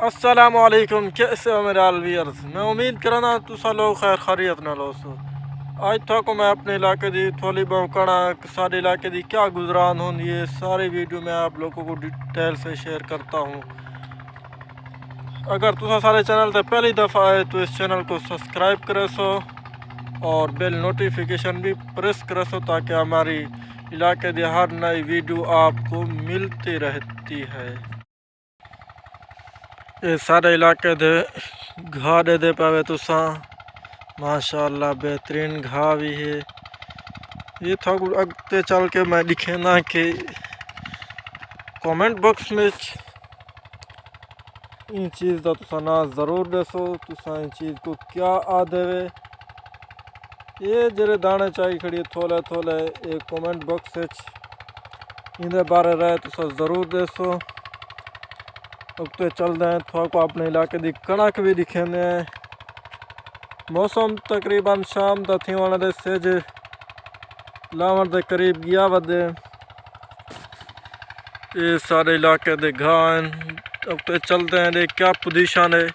अस्सलामुअलैकुम, कैसे हो मेरे व्यूअर्स। मैं उम्मीद करना तुसा लोग खैर खैरियत नाल हो। आज तक मैं अपने इलाके की थोड़ी बहुत कणक सारे इलाके की क्या गुजरान होंगी है सारी वीडियो में आप लोगों को डिटेल से शेयर करता हूँ। अगर तुसा सारे चैनल से पहली दफ़ा है तो इस चैनल को सब्सक्राइब करे सो और बेल नोटिफिकेशन भी प्रेस करे सो ताकि हमारी इलाके की हर नई वीडियो आपको मिलती रहती है। ये सारे इलाके दे घा दे पावे तुसा माशाअल्लाह बेहतरीन घा भी है। ये था अगते चल के मैं दिखेना कि कमेंट बॉक्स में इन चीज़ का तुसा ना ज़रूर दसो तुसा इन चीज़ को क्या आ देवे। ये जरे दाने चाहिए खड़ी थोले थोले एक कमेंट बॉक्स इन बारे रहे तुसा ज़रूर दसो। अब तो चलते हैं थोड़ा को अपने इलाके की कणक भी दिखेंगे। मौसम तकरीबन शाम का थी वाले सेज लावन के करीब गया वधे। ये सारे इलाके के घान अब तो चलते हैं देख क्या पोजीशन है।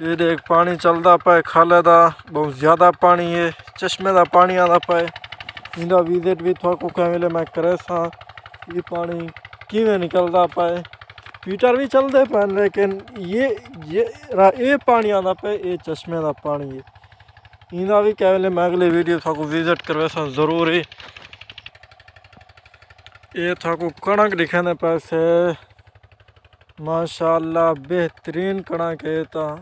ये देख पानी चलता पाए खाले का बहुत ज़्यादा पानी है चश्मे का पानी आता पाए। इनका विजिट भी थोड़ा को क्या मिले मैं करे सा ये पानी किमें निकलता पाए पीटर भी चलते पाए लेकिन ये पानी आता पे ये चश्मे का पानी है। इनका भी क्या मिले मैं अगले वीडियो था को विजिट करवे सा जरूर ही। ये था को कणक दिखाने पैसे माशाअल्लाह बेहतरीन कणक है। तो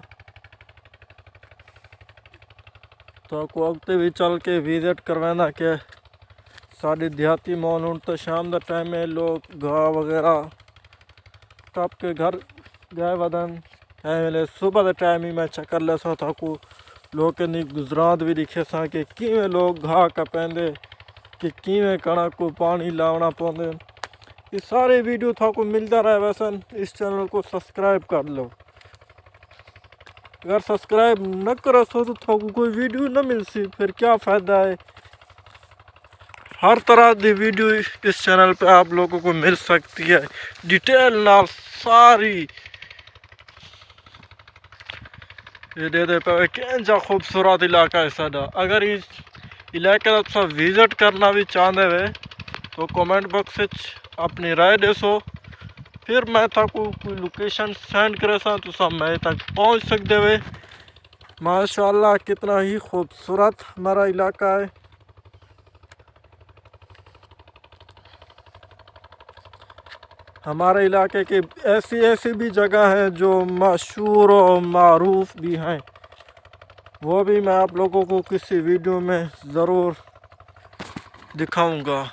को अगते भी चल के विजिट करवाना के साड़ी देहाती माहौल तो शाम का टाइम है लोग घा वगैरह टप के घर गए वदन क्या सुबह के टाइम ही मैं चक्कर ले सा था को लोग के गुजरात भी दिखे सा कि किमें लोग घा कपेंदे कि किमें कणक को पानी लावना पौंदे। ये सारे वीडियो था को मिलता रहे वैसे इस चैनल को सब्सक्राइब कर लो। अगर सब्सक्राइब न करो तो थाको कोई वीडियो न मिल सी फिर क्या फ़ायदा है। हर तरह की वीडियो इस चैनल पे आप लोगों को मिल सकती है डिटेल नाल सारी। ये दे पे क्या खूबसूरत इलाका है साडा। अगर इस इलाके का तुम विजिट करना भी चाहते वे तो कमेंट बॉक्स अपनी राय दसो फिर मैं थाको कोई लोकेशन सेंड करे सा तुसा मैं तक पहुंच सकते वे। माशाअल्लाह कितना ही खूबसूरत हमारा इलाका है। हमारे इलाके की ऐसी भी जगह हैं जो मशहूर और मारूफ भी हैं वो भी मैं आप लोगों को किसी वीडियो में ज़रूर दिखाऊंगा।